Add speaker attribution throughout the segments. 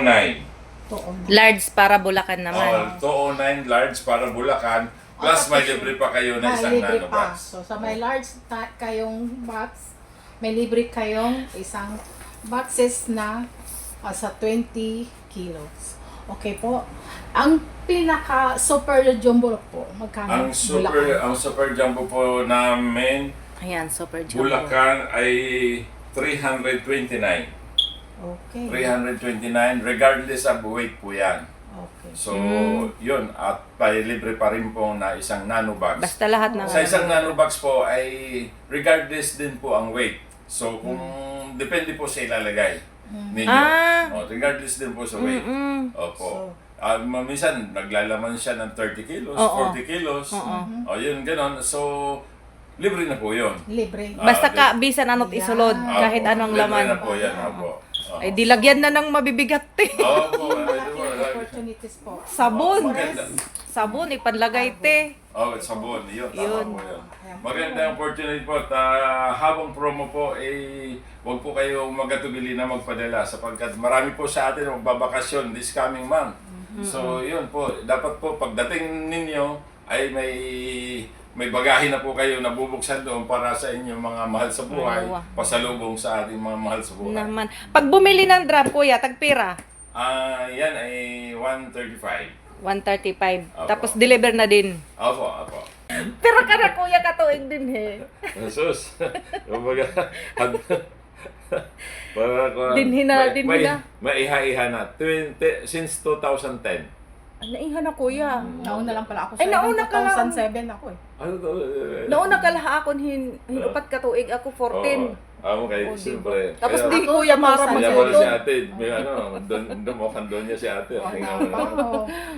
Speaker 1: 209.
Speaker 2: Large para Bulacan naman.
Speaker 1: 209 large para Bulacan. Plus may libre pa kayo na isang
Speaker 3: libre
Speaker 1: nano
Speaker 3: pa.
Speaker 1: box.
Speaker 3: So sa may large kayong box, may libre kayong isang boxes na sa 20 kilos. Okay po. Ang pinaka super jumbo po, magkano?
Speaker 1: Ang super jumbo po namin,
Speaker 2: Ayan, super jumbo.
Speaker 1: Bulacan ay 329.
Speaker 3: Okay.
Speaker 1: 329 regardless of weight po yan.
Speaker 3: Okay.
Speaker 1: So, yun. At libre pa rin po na isang nano box.
Speaker 2: Basta lahat ng
Speaker 1: Sa isang nano box po ay regardless din po ang weight. So, kung depende po sa ilalagay ninyo. Regardless din po sa weight. Opo. Minsan, naglalaman siya ng 30 kilos, 40 kilos. O, yun, ganon. So, libre na po yun.
Speaker 3: Libre.
Speaker 2: Basta ka, bisan ano't isulod,
Speaker 1: Opo,
Speaker 2: kahit anong
Speaker 1: libre
Speaker 2: laman.
Speaker 1: na po yan. Opo.
Speaker 2: Ay, dilagyan na ng mabibigat eh.
Speaker 1: Opo.
Speaker 3: Opportunities po.
Speaker 2: Sabon.
Speaker 1: Maganda.
Speaker 2: Sabon, ipanlagay te.
Speaker 1: Sabon. Yun,
Speaker 2: Yun.
Speaker 1: tama po yun. Maganda ang opportunity po. At habang promo po, huwag po kayo magatubili na magpadala sapagkat marami po sa atin magbabakasyon this coming month. So, yun po. Dapat po, pagdating ninyo, ay may bagahe na po kayo na bubuksan doon para sa inyong mga mahal sa buhay, pasalubong sa ating mga mahal sa buhay.
Speaker 2: Naman. Pag bumili ng drum, kuya, tagpira.
Speaker 1: Yan ay 135.
Speaker 2: 135.
Speaker 1: Opo.
Speaker 2: Tapos deliver na din.
Speaker 1: Opo.
Speaker 2: Pero ka na kuya, katuig din eh.
Speaker 1: Jesus. Kumbaga, para
Speaker 2: Dinhi na.
Speaker 1: maiha-iha na. Since 2010.
Speaker 2: Naihan na kuya.
Speaker 3: Nauna lang pala ako.
Speaker 2: Ay, nauna ka lang.
Speaker 3: 2007 ako eh.
Speaker 1: Ano to?
Speaker 2: Nauna ka laha akon hinupat katuig ako 14.
Speaker 1: Okay, siyempre.
Speaker 2: Tapos
Speaker 1: Kaya-
Speaker 2: di kuya para
Speaker 1: Kaya pala si
Speaker 2: magsulod.
Speaker 1: ate, may mukhang doon niya si ate. Tingnan mo na.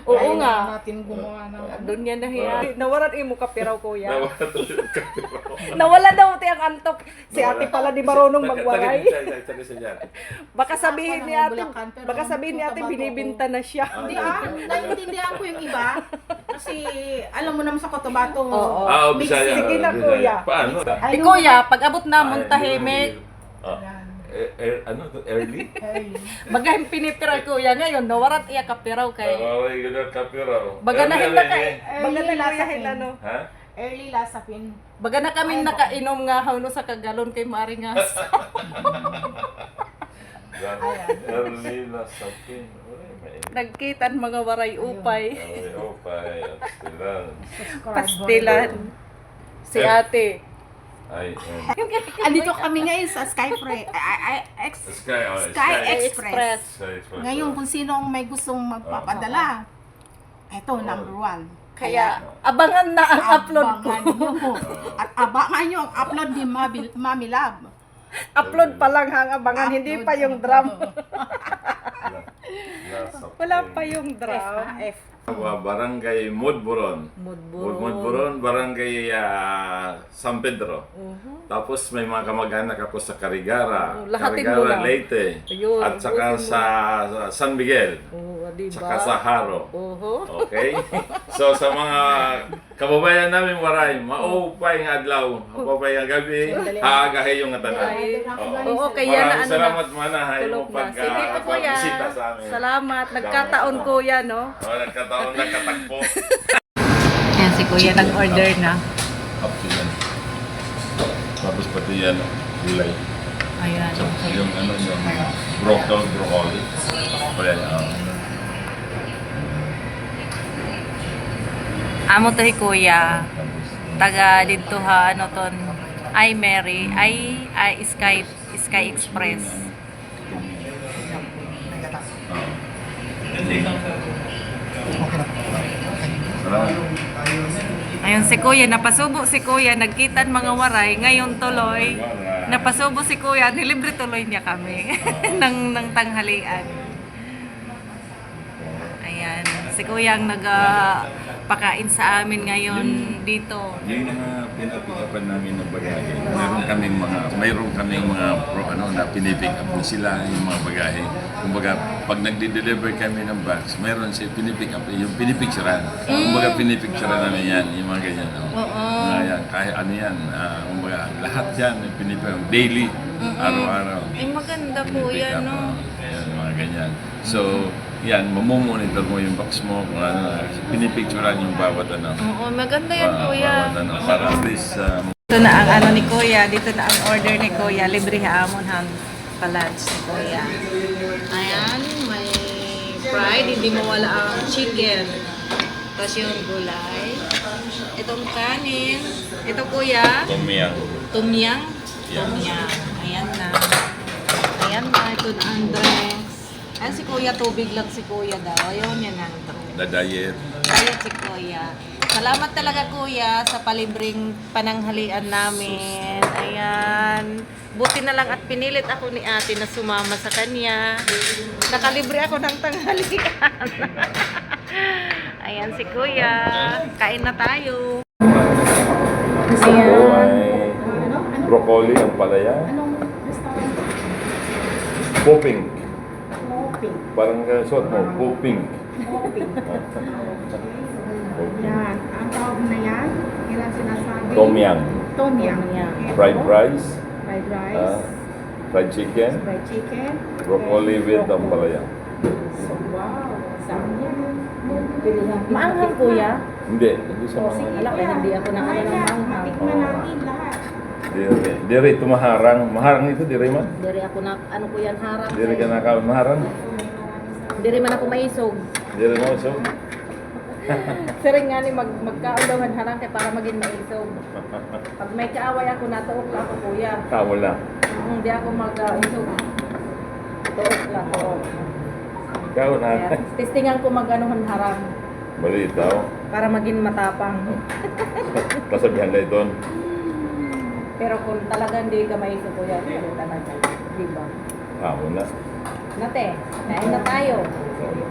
Speaker 2: Oo
Speaker 3: Ayaw
Speaker 2: nga.
Speaker 3: natin gumawa ng
Speaker 2: Doon yan na hiya. Nawaran imo kapiraw kuya.
Speaker 1: Nawala to yung kapiro.
Speaker 2: Nawala daw ti ang antok. Si ate pala di marunong magwaray.
Speaker 1: Taga sa dyan.
Speaker 2: Baka sabihin ni ate,
Speaker 3: Bulacan, pero
Speaker 2: baka sabihin ni ate binibinta na siya.
Speaker 3: Hindi naiintindihan ko yung iba. Kasi alam mo naman sa Cotabato.
Speaker 2: Oo.
Speaker 1: Bisaya.
Speaker 2: Sige na,
Speaker 1: Bisaya.
Speaker 2: kuya.
Speaker 1: Paano?
Speaker 2: Di kuya, pag abot na mong tahimik,
Speaker 1: Ano to? Early?
Speaker 2: bagay pinipira kuya ngayon, nawarat iya kapiraw kay.
Speaker 1: Okay, ganun kapiro.
Speaker 2: Baga na
Speaker 1: Early,
Speaker 2: hinda kay.
Speaker 1: early.
Speaker 2: Baga na
Speaker 3: Early last
Speaker 2: kuya
Speaker 3: akin.
Speaker 2: hinda no.
Speaker 1: Ha?
Speaker 3: Early lasapin.
Speaker 2: Baga na kami nakainom nga hawno sa kagalon kay Maringas.
Speaker 1: Early last akin.
Speaker 2: Nagkitan mga waray upay.
Speaker 1: Upay. Pastilan.
Speaker 2: Pastilan. Si ate.
Speaker 1: Ay,
Speaker 3: Andito kami ngayon sa Sky Express. Ngayon kung sino ang may gustong magpapadala. Ito, number 1.
Speaker 2: Kaya abangan na ang upload ko.
Speaker 3: At abangan nyo ang upload ni Mami Love.
Speaker 2: Upload pa lang hang abangan, hindi pa yung drum. Wala pa yung drum.
Speaker 3: F.
Speaker 1: Barangay Mudburon. Mudburon, Barangay San Pedro. Tapos may mga kamag-anak ako sa Carigara,
Speaker 2: lahatin mo
Speaker 1: Carigara,
Speaker 2: lang.
Speaker 1: Leyte,
Speaker 2: Ayun,
Speaker 1: at saka
Speaker 2: busin mo
Speaker 1: sa San Miguel,
Speaker 2: Diba?
Speaker 1: saka sa Haro.
Speaker 2: Oho.
Speaker 1: Okay? So sa mga kababayan namin waray, maupay nga adlaw, maupay nga gabi, haagahay yung tanan.
Speaker 2: Oo, kaya na
Speaker 1: Maraming
Speaker 2: ano
Speaker 1: salamat
Speaker 2: na.
Speaker 1: mana hay mo
Speaker 2: Tulog na. Sige po kuya.
Speaker 1: bisita sa amin.
Speaker 2: Salamat. Nagkataon kuya, no?
Speaker 1: Nagkataon nagkatakbo.
Speaker 2: Yan si kuya nag-order na.
Speaker 1: Up to yan. Tapos pati yan, gulay.
Speaker 2: Ayan.
Speaker 1: Yung ano yung broccoli. Kaya
Speaker 2: Amo to kuya. Taga dito ha, ano ton. Ay Mary, ay Sky Express.
Speaker 1: salamat.
Speaker 2: Ayun si kuya, napasubo si kuya, nagkitan mga waray, ngayon tuloy. Napasubo si kuya, nilibre tuloy niya kami ng tanghalian. Ayan, si kuya ang nagpakain sa amin ngayon dito.
Speaker 1: Yung mga pinapikapan namin ng bagahe, mayroon kaming mga na pinipick up na sila yung mga bagahe. Kumbaga, pag nagde-deliver kami ng box, mayroon siya pinipick up, yung pinipicturean. Kumbaga, pinipicturean namin yan, yung mga ganyan. Yan, kahit ano yan, kumbaga, lahat yan, pinipick up, daily, araw-araw.
Speaker 2: Ay maganda po yan, no?
Speaker 1: Yan, mga ganyan. So, yan, mamomonitor mo yung box mo, kung ano, pinipicturean yung bawat ano.
Speaker 2: Oo, maganda yan, kuya.
Speaker 1: Bawat ano, para at least,
Speaker 2: Dito na ang ano ni kuya, dito na ang order ni kuya. Libre hamon han palats ni kuya. Ayan, may fried, hindi mawala ang chicken. Tapos yung gulay. Itong kanin. Ito kuya,
Speaker 1: tumiyang.
Speaker 2: tumyang.
Speaker 1: Yeah.
Speaker 2: Tumyang. Ayan na. Ayan na, ito na ang drinks. Ayan si kuya, tubig lang si kuya daw. Ayun yan ang drinks.
Speaker 1: The diet.
Speaker 2: Ayun si kuya. Salamat talaga kuya sa palibreng pananghalian namin. Ayan. Buti na lang at pinilit ako ni ate na sumama sa kanya. Nakalibre ako ng tanghalian. Ayan si kuya. Kain na tayo.
Speaker 1: Ito ay broccoli ang palaya.
Speaker 3: Anong restaurant?
Speaker 1: Poping.
Speaker 3: Poping.
Speaker 1: Parang suot mo, poping.
Speaker 3: Poping. Yan. Ang tawag na yan, ilang sinasabi?
Speaker 1: Tom Yum.
Speaker 3: Tom Yum.
Speaker 1: Fried rice.
Speaker 3: Fried rice.
Speaker 1: Fried chicken.
Speaker 3: Fried chicken.
Speaker 1: Broccoli with ang palaya.
Speaker 3: So, wow. Saan yan?
Speaker 2: Maanghang kuya.
Speaker 1: Hindi sa mga...
Speaker 2: Alam ko hindi ako na ano ng maanghang.
Speaker 3: Tikman natin lahat.
Speaker 1: Dire tumaharang. Maharang ito, dire man.
Speaker 2: Diri ako na ano ko yan harap.
Speaker 1: Dire ka nakawin maharang.
Speaker 2: Diri man ako maisog.
Speaker 1: Dire mo, so.
Speaker 2: Siring nga ni magkaulawan harang kay para maging maisog. Pag may kaaway ako natuok lang ako kuya.
Speaker 1: Tawal na.
Speaker 2: Hindi ako mag-isog. Tuok lang ako.
Speaker 1: Ikaw na.
Speaker 2: Kaya testingan ko mag-anuhan harang
Speaker 1: Balitaw.
Speaker 2: para maging matapang.
Speaker 1: Kasabihan na ito.
Speaker 2: Pero kung talaga hindi ka maisog kuya, hindi talaga. Di ba?
Speaker 1: Tawal na.
Speaker 2: Nate, kain na tayo.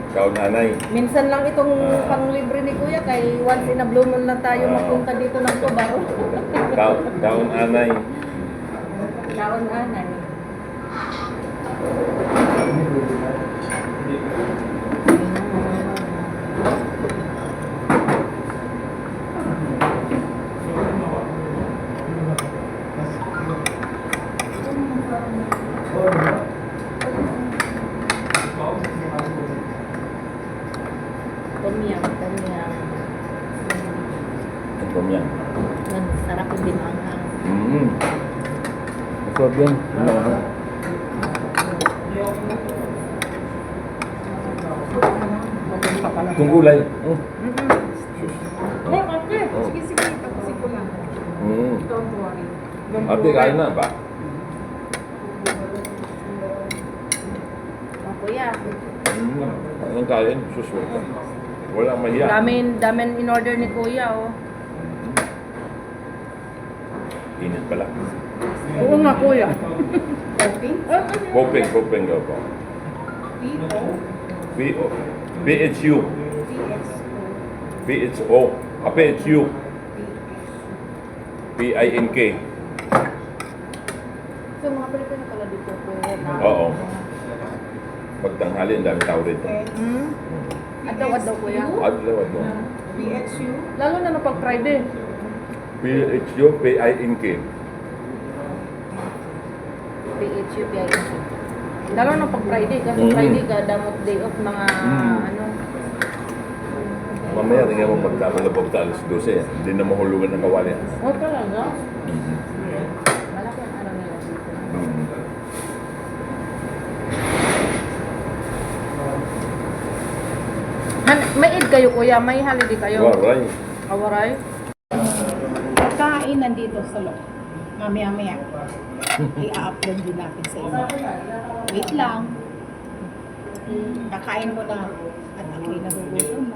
Speaker 1: Ikaw nanay.
Speaker 2: Minsan lang itong panglibre ni kuya kay once in a blue moon na tayo mapunta dito ng Tubaro.
Speaker 1: Kaon anay.
Speaker 2: Kaon anay. Tumyang, tumyang.
Speaker 1: Ito yan.
Speaker 2: Sarap din ang
Speaker 1: Masarap yan. Itong gulay.
Speaker 3: Okay. Sige, sige. Tapusin ko lang. Don't worry.
Speaker 1: Ate, kain na ba?
Speaker 2: Kuya,
Speaker 1: Anong kain? Susunod ka. Walang mahiya.
Speaker 2: damin in order ni kuya oh.
Speaker 1: Init pala.
Speaker 2: Oo nga kuya.
Speaker 3: Poping.
Speaker 1: Popeng daw po.
Speaker 3: P-O.
Speaker 1: PHU.
Speaker 3: P-S-O.
Speaker 1: PHO. PHU. PINK.
Speaker 2: So mga Pilipino pala dito kuya na.
Speaker 1: Oo. Pagtanghali, ang dami tao rito.
Speaker 2: Adlaw kuya.
Speaker 1: Adlaw.
Speaker 3: P-H-U.
Speaker 2: Lalo na no pag Friday.
Speaker 1: PHU, PINK.
Speaker 2: PHUPIC. Lalo na pag Friday kasi Friday ka damot day off mga ano.
Speaker 1: Mamaya, tingnan mo pagkamalabog sa alas 12. Hindi na mahulugan ng kawali.
Speaker 2: Oh talaga? Malaki ang ano nila dito. May Eid kayo kuya, may holiday kayo.
Speaker 1: Waray.
Speaker 2: Awaray.
Speaker 3: Pagkain nandito sa loob. Mamaya-maya. I-upload din natin sa inyo. Wait lang. Kakain mo na. At ako'y nagugutom na.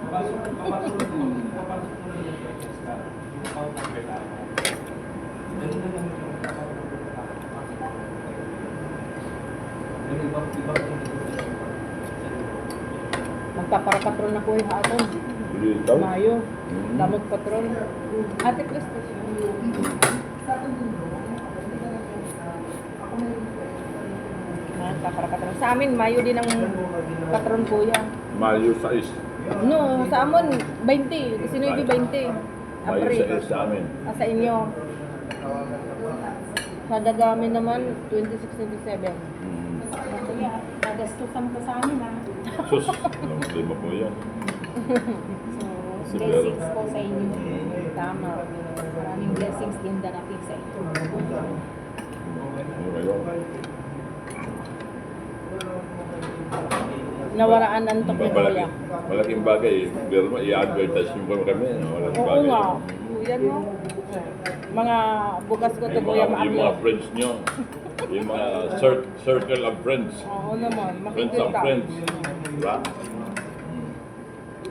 Speaker 2: Magpapara-patrol na kuya aton.
Speaker 1: Dito.
Speaker 2: Mayo. Damot patrol. Ate Cristo. Magpapara-patrol. Sa amin, Mayo din ang patron kuya.
Speaker 1: Mayo 6.
Speaker 2: No, sa amon 20, 19, 20.
Speaker 1: Mayo 6 sa amin.
Speaker 2: Sa inyo. Sa Dagami naman 26, 27.
Speaker 3: August susan ko sa amin ah.
Speaker 1: Sus, lima po yan.
Speaker 3: So, blessings po sa inyo.
Speaker 2: Tama.
Speaker 3: Maraming blessings din darating sa inyo.
Speaker 2: Nawaraan antok ni Kuya.
Speaker 1: Malaking bagay. Pero i-advertise nyo ba kami? Malaking
Speaker 2: Oo
Speaker 1: bagay.
Speaker 2: nga. Yan mo. Mga bukas ko to
Speaker 1: Yung
Speaker 2: Kuya
Speaker 1: mga
Speaker 2: ma-upload.
Speaker 1: friends nyo. Yung mga circle of friends.
Speaker 2: Oo naman.
Speaker 1: Friends ang
Speaker 2: Makikita.
Speaker 1: friends. Diba?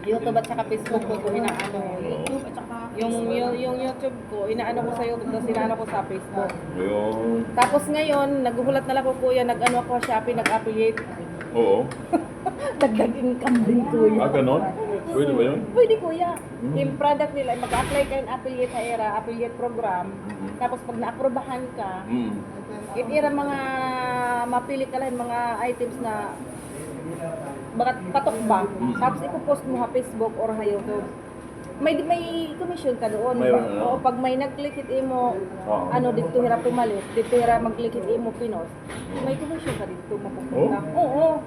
Speaker 2: YouTube at saka Facebook ko inaano.
Speaker 3: YouTube at saka
Speaker 2: Yung YouTube ko, inaano ko sa YouTube, tapos inaano ko sa Facebook.
Speaker 1: Yung...
Speaker 2: Tapos ngayon, naguhulat na lang ko Kuya, nag-ano ako sa Shopee, nag-affiliate.
Speaker 1: Oo.
Speaker 2: Dagdag income din Kuya.
Speaker 1: Ah, ganon? Pwede ba yun?
Speaker 2: Pwede Kuya. Yung product nila, mag-apply kayo ng affiliate sa ERA, affiliate program. Tapos pag na-aprobahan ka, itira mga mapili ka lang mga items na bakat patok ba? Tapos ipopost mo sa Facebook or sa YouTube. May commission ka doon.
Speaker 1: Mayroon, ano?
Speaker 2: O pag may nag-click it mo,
Speaker 1: Oo.
Speaker 2: ano dito hira pumalit, dito hira mag-click it mo pinost. May commission ka dito mapupunta. Oo.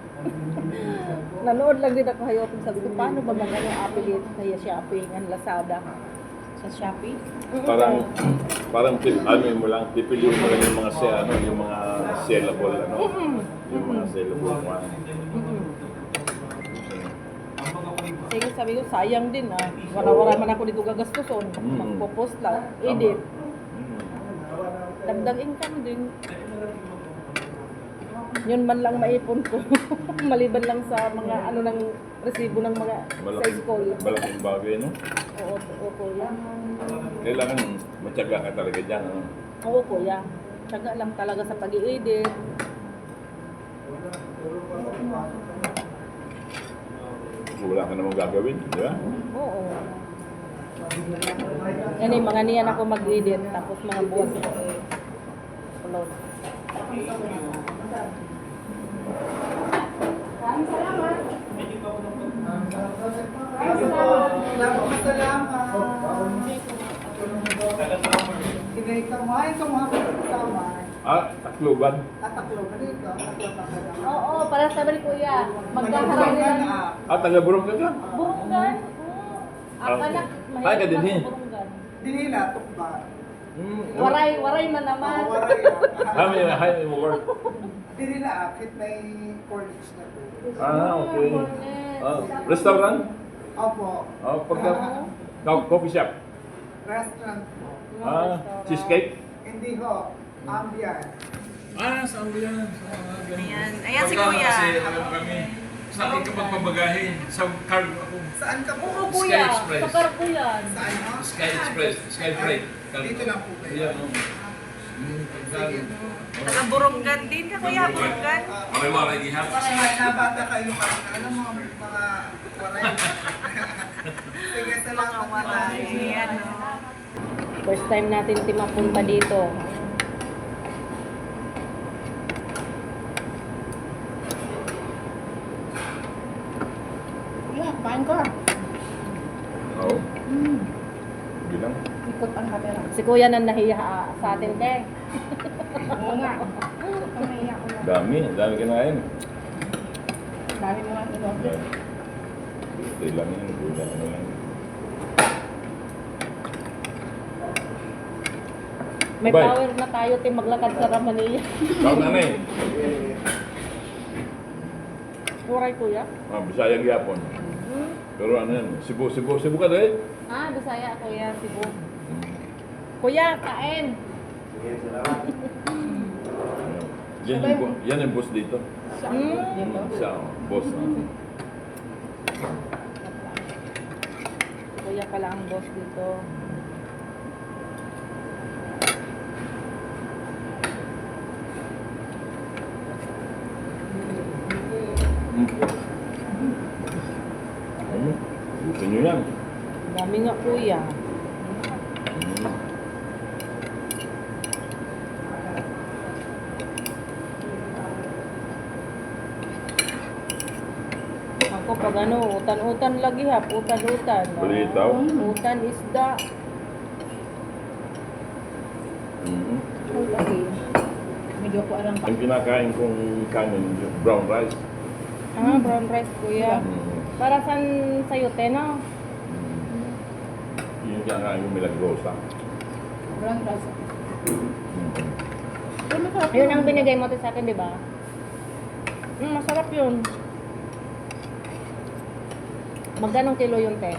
Speaker 2: Nanood lang din ako sa YouTube, sabi ko paano ba mag-ano affiliate sa Shopee and Lazada?
Speaker 3: sa Shopee.
Speaker 1: Parang ano mo lang, pipiliin mo lang yung mga yung mga sellable, ano? Yung mga sellable one.
Speaker 2: Sige, sabi ko, sayang din ah. Wala-wala man ako dito gagastuson. Magpo-post lang, edit. Dagdag income din. Yun man lang maipon ko. Maliban lang sa mga ano ng resibo ng mga sa school.
Speaker 1: Malaking bagay, no?
Speaker 2: Oo, kuya.
Speaker 1: Kailangan matyaga ka talaga dyan, ano?
Speaker 2: Oo, kuya. Tsaga lang talaga sa pag-i-edit.
Speaker 1: Wala ka namang gagawin, di ba?
Speaker 2: Oo. Yan yung mga niyan ako mag-edit. Tapos mga buwan ko upload.
Speaker 1: Takluban.
Speaker 2: Oo, para sa balik kuya. Magkakaroon nila.
Speaker 1: Taga-burong ka ka?
Speaker 2: Burunggan. Ang
Speaker 1: Okay.
Speaker 2: anak,
Speaker 1: Ay, ka din, eh.
Speaker 2: burunggan.
Speaker 4: Dinila, tukba.
Speaker 2: Waray man naman.
Speaker 1: May mo work.
Speaker 4: Dinila, akit may college na po.
Speaker 1: Okay. Restaurant?
Speaker 4: Opo.
Speaker 1: Coffee shop?
Speaker 4: Restaurant po.
Speaker 1: Cheesecake?
Speaker 4: Hindi ho, ambiance.
Speaker 1: Saan ba yan?
Speaker 2: Ayan. Ayan si kuya.
Speaker 1: Kasi alam kami, sa akin kapag pabagahin, sa cargo ako.
Speaker 4: Saan ka po?
Speaker 2: Oo, kuya. Sa karpo yan.
Speaker 4: Saan ho?
Speaker 1: Sky Express, Sky Freight.
Speaker 4: Dito lang po kayo.
Speaker 1: Yan, no?
Speaker 4: Sige.
Speaker 2: Taga-burunggan din ka kuya, burunggan.
Speaker 1: Okay, mga kagihap.
Speaker 4: Nabata kayo parang, alam mo, mga waray. Sige, salamat marami.
Speaker 2: Ayan, no. First time natin mapunta dito.
Speaker 3: Yeah, kain ka.
Speaker 1: Oo. Hindi lang.
Speaker 3: Ikot ang camera.
Speaker 2: Si kuya na nahiya sa atin, te.
Speaker 3: Oo nga. Kamaya ko na.
Speaker 1: Dami kinain.
Speaker 3: Dami mo nga ito.
Speaker 1: Hindi lang yun, kulang ano lang.
Speaker 2: May
Speaker 1: Bye.
Speaker 2: power na tayo, te, maglakad sa Ramania.
Speaker 1: Ikaw nanay.
Speaker 2: Kuray, kuya.
Speaker 1: Bisayang Yapon. Pero ano yan, Cebu ka rin?
Speaker 2: Bisaya, kuya, Cebu. Kuya, kain.
Speaker 1: Yan yung boss dito.
Speaker 2: Dito.
Speaker 1: Siya, boss.
Speaker 2: Kuya pala ang boss dito.
Speaker 1: Gusto nyo yan.
Speaker 2: Dami nga, kuya. Ako pag ano, utan-utan lagi ha, utan-utan.
Speaker 1: Balitaw?
Speaker 2: Utan isda.
Speaker 3: Okay. Medyo ko alam pa.
Speaker 1: Ang kinakain kong kanin, yung brown rice.
Speaker 2: Ah, brown rice kuya. Para saan sa'yo, Tena?
Speaker 1: Yun kaya nga yung milagrosa.
Speaker 3: Brown rice. Pero masarap
Speaker 2: Yun ang binigay mo sa akin, di ba? Masarap yun. Magkanong kilo yun, te?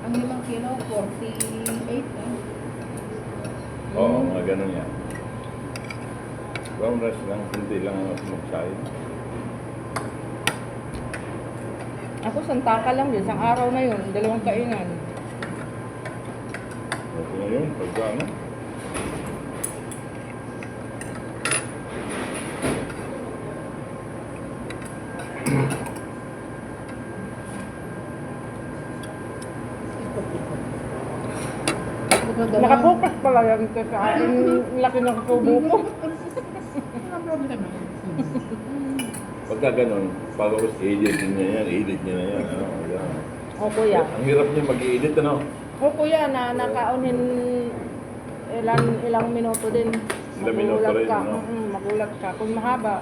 Speaker 3: Ang 5 kilo, 48.
Speaker 1: Oo, mga ganun yan. Brown rice lang, hindi lang ako magsayin.
Speaker 2: Ako, santaka lang yun. Isang araw na yun. 2 kainan.
Speaker 1: Okay na yun, pagka ano.
Speaker 2: Nakapokus pala yan te sa akin. Laki ng tubo ko.
Speaker 1: Pagka ganun, pagkakos edit niya yan, edit niya na yan. Ano, yan.
Speaker 2: O kuya.
Speaker 1: Ang hirap niya mag-edit, ano?
Speaker 2: O kuya, na nakaunin ilang minuto din.
Speaker 1: Ilang minuto
Speaker 2: Magulat
Speaker 1: rin,
Speaker 2: ka.
Speaker 1: ano?
Speaker 2: Magulat ka. Kung mahaba,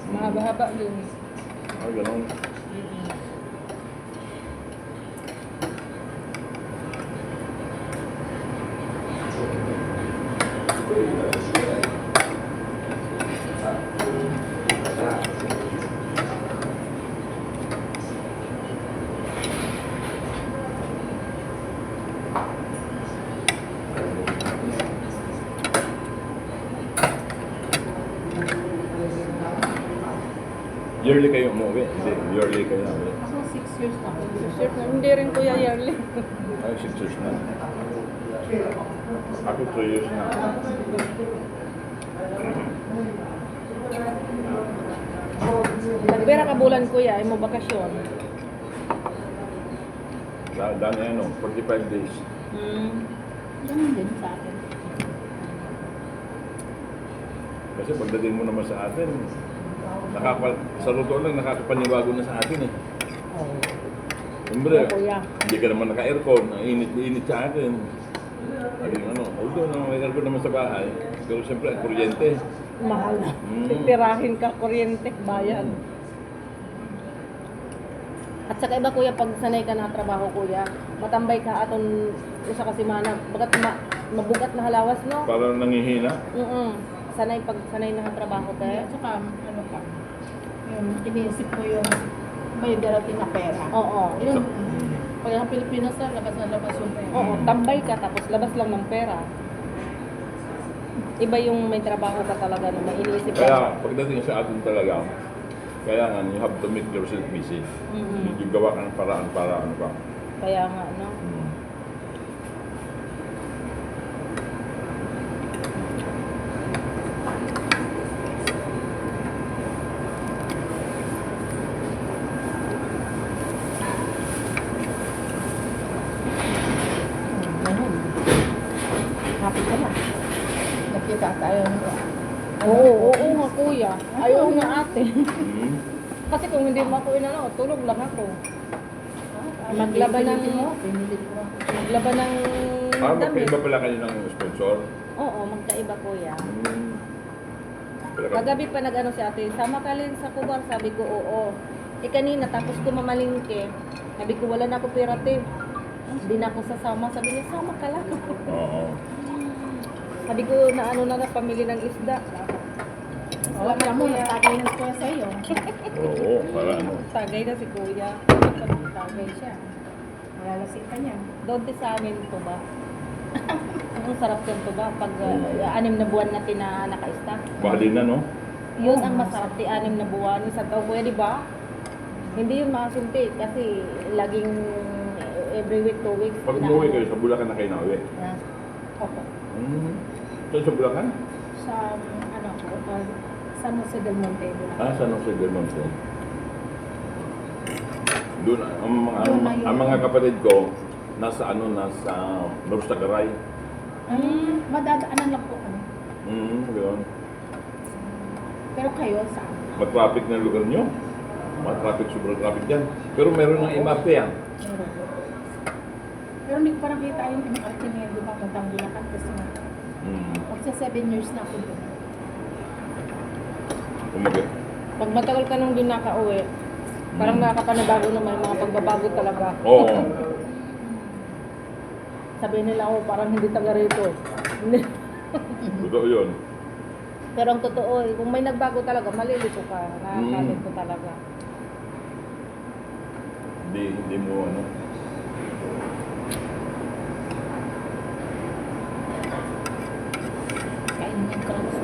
Speaker 2: mahaba-haba din.
Speaker 1: Ah, ganun. Yearly kayo umuwi? Hindi, yearly kayo umuwi.
Speaker 3: Ako 6 years na.
Speaker 2: Sure na. Hindi rin kuya yearly.
Speaker 1: Ay, 6 years na. Ako 3 years na.
Speaker 2: Nagbira ka bulan kuya, ay mo bakasyon.
Speaker 1: Dami ano, 45 days.
Speaker 3: Ganun din sa akin.
Speaker 1: Kasi pagdating mo naman sa atin, sa totoo lang, nakakapanibago na sa atin eh. Siyempre,
Speaker 2: Kuya.
Speaker 1: hindi ka naman naka-aircon, ang init sa atin. Ano, although may aircon naman sa bahay, pero siyempre, ang kuryente.
Speaker 2: Mahal na.
Speaker 1: Mm.
Speaker 2: Pipirahin ka, kuryente, bayan. At saka iba kuya, pag sanay ka na trabaho kuya, matambay ka aton usa ka semana, bagat mabugat na halawas no?
Speaker 1: Parang nangihina.
Speaker 2: Pag sanay na ang trabaho te.
Speaker 3: At saka, ano ka, yung iniisip mo yung may darating na pera.
Speaker 2: Oo.
Speaker 3: Yun, pag ang Pilipinas na, labas na labas yung pera.
Speaker 2: Oo, tambay ka tapos labas lang ng pera. Iba yung may trabaho ka talaga na may iniisip ka.
Speaker 1: Kaya pagdating sa atin talaga, kaya nga, you have to make yourself busy. Yung gawa ka ng paraan para ano pa.
Speaker 2: Kaya nga, no?
Speaker 3: Happy ka na. Nakita tayo nito.
Speaker 2: Oo nga kuya. Ayaw nga ate.
Speaker 1: Mm.
Speaker 2: Kasi kung hindi mo ako inano, tulog lang ako. Maglaban ng
Speaker 3: Pinili ko.
Speaker 2: maglaban ng damit.
Speaker 1: Magkaiba pala kayo ng sponsor.
Speaker 2: Oo, magkaiba kuya.
Speaker 1: Pala ka-
Speaker 2: Kagabi pa nag-ano si ate, sama ka rin sa kubar. Sabi ko, oo. Eh kanina, tapos ko mamalingke. Sabi ko, wala na ako pera te. Hindi na ako sasama. Sabi niya, sama ka lang.
Speaker 1: Oo.
Speaker 2: Sabi ko, na ano na pamili ng isda.
Speaker 3: Oh, alam mo, natagay na ko sa iyo.
Speaker 1: Oo, para ano.
Speaker 2: Tagay na si kuya.
Speaker 3: Natagay siya. Malalasing ka niya.
Speaker 2: Doon din sa amin ito ba? Ang sarap yun ito ba? Pag 6 na buwan natin na naka-staff.
Speaker 1: Mahalin na, no?
Speaker 2: Yun ang masarap, 6 na buwan. Sa taon kuya, di ba? Hindi yun makasunti kasi laging every week, 2 weeks.
Speaker 1: Pag umuwi kayo, sa Bulacan na kayo nauwi.
Speaker 3: Opo.
Speaker 1: So, sa Bulacan?
Speaker 3: Sa, ano, San Jose del Monte.
Speaker 1: Ah, San Jose del Monte. Doon, ang mga kapatid ko, nasa North Sagaray.
Speaker 3: Madadaanan lang po kami.
Speaker 1: Ganoon.
Speaker 3: Pero kayo, saan?
Speaker 1: Matraffic na lugar nyo. Matraffic, sobrang traffic dyan. Pero meron ng MRT yan.
Speaker 3: Meron po. Pero hindi ko pa nakita yung MRT ngayon, di ba? Magandang Bulacan kasi nga. Magsa 7 years na ako doon.
Speaker 1: Kumagay.
Speaker 2: Pag matagal ka nung din nakauwi, parang nakakapanibago naman yung mga pagbabago talaga.
Speaker 1: Oo.
Speaker 2: Sabihin nila, oh, parang hindi taga rito. Hindi.
Speaker 1: Totoo yun.
Speaker 2: Pero ang totoo, kung may nagbago talaga, malilito ka. Nakakalito talaga.
Speaker 1: Hindi mo ano.
Speaker 3: Kain ng crabs.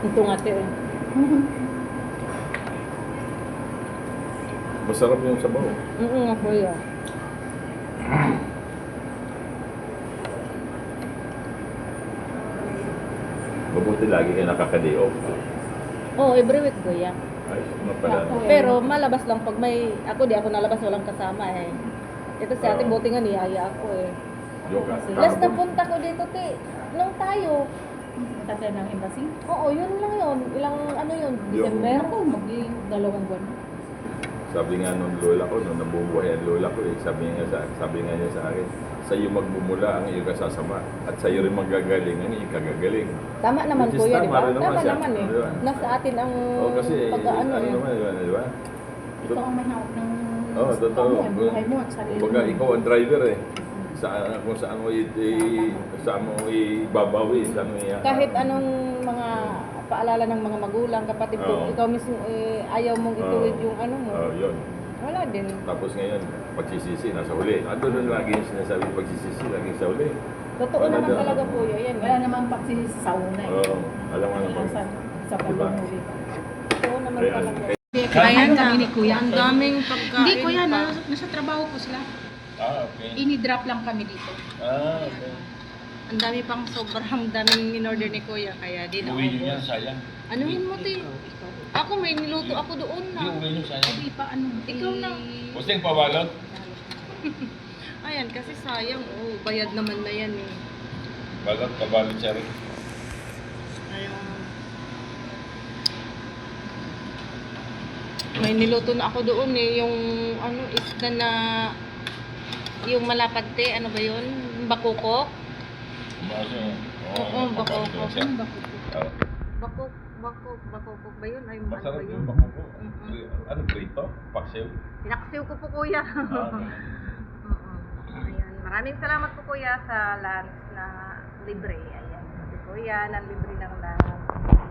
Speaker 2: Ito nga, te.
Speaker 1: Masarap yung sabaw.
Speaker 2: Nga, kuya.
Speaker 1: Mabuti lagi kayo nakaka-day off.
Speaker 2: Oo, every week, kuya.
Speaker 1: Ay, ano pala.
Speaker 2: Pero malabas lang pag may... Ako di ako nalabas, walang kasama eh. Ito sa ating buti nga niyaya ako eh.
Speaker 1: Joke ah.
Speaker 2: Last na punta ko dito, te. Nung tayo.
Speaker 3: Tatay ng embassy.
Speaker 2: Oo, yun lang yun. Ilang ano yun? December?
Speaker 3: Ako, mag-dalawang buwan.
Speaker 1: Sabi nga nung lola ko, nung nabubuhay ang lola ko, sabi nga niya sa akin, sa iyo magmumula ang iyong kasasama at sa iyo rin magagaling ang iyong kagagaling.
Speaker 2: Tama naman,
Speaker 1: Which is
Speaker 2: kuya, di
Speaker 1: tama
Speaker 2: ba?
Speaker 1: rin naman
Speaker 2: Tama
Speaker 1: siya,
Speaker 2: naman eh.
Speaker 1: di ba?
Speaker 2: Nasa atin ang
Speaker 1: Kasi
Speaker 2: pag-ano
Speaker 1: ano
Speaker 2: eh.
Speaker 1: naman, di ba?
Speaker 3: Ikaw ang may hawak ng
Speaker 1: Oo, totoo.
Speaker 3: buhay mo at sarili
Speaker 1: Kumbaga,
Speaker 3: mo.
Speaker 1: ikaw ang driver eh. Kung saan mo ibabawi, saan mo
Speaker 2: Kahit anong mga paalala ng mga magulang, kapatid ko,
Speaker 1: Oo.
Speaker 2: ikaw mismo ayaw mong ituwid yung ano mo.
Speaker 1: yun.
Speaker 2: Wala din.
Speaker 1: Tapos ngayon, pagsisisi, nasa huli. Ando doon lagi yung sinasabi, pagsisisi, lagi sa huli.
Speaker 2: Totoo
Speaker 1: Wala
Speaker 2: naman
Speaker 1: daw.
Speaker 2: talaga, kuya. Yan.
Speaker 3: Wala naman pagsisawuna eh.
Speaker 1: Oo, alam mo naman.
Speaker 3: Sa pagmumuli.
Speaker 2: Totoo naman
Speaker 1: Kaya,
Speaker 2: talaga.
Speaker 3: Ayan kami ni Kuya.
Speaker 2: Ang daming pagkain.
Speaker 3: Hindi Kuya,
Speaker 2: pa.
Speaker 3: nasa trabaho po sila.
Speaker 1: okay.
Speaker 3: Ini-drop lang kami dito.
Speaker 1: Okay.
Speaker 2: Ang dami pang sobrang daming in-order ni Kuya. Kaya di na
Speaker 1: Uwi nyo
Speaker 2: ako.
Speaker 1: yan, sayang.
Speaker 2: Anuhin mo, te? Ako may niluto ako doon na.
Speaker 1: Uwi nyo, sayang.
Speaker 3: Hindi pa ano.
Speaker 2: Ikaw na.
Speaker 1: Pusing pabalot.
Speaker 2: Ayan, kasi sayang. Oh, bayad naman na yan eh.
Speaker 1: Balot, pabalot siya rin.
Speaker 2: Ayun. May niluto na ako doon eh. Yung ano, isda na... Yung malapante, ano ba yun? Bakukok? Oo, bakukok. Bakukok ba yun? Ay, ano
Speaker 1: Masarap
Speaker 2: ba yun?
Speaker 1: yung bako.
Speaker 2: Mm-mm.
Speaker 1: Ano prito? Paksiw?
Speaker 2: Pinaksiw ko po, kuya. Ayan. Maraming salamat po, kuya, sa lunch na libre. Ayan. Si kuya, na libre ng lunch.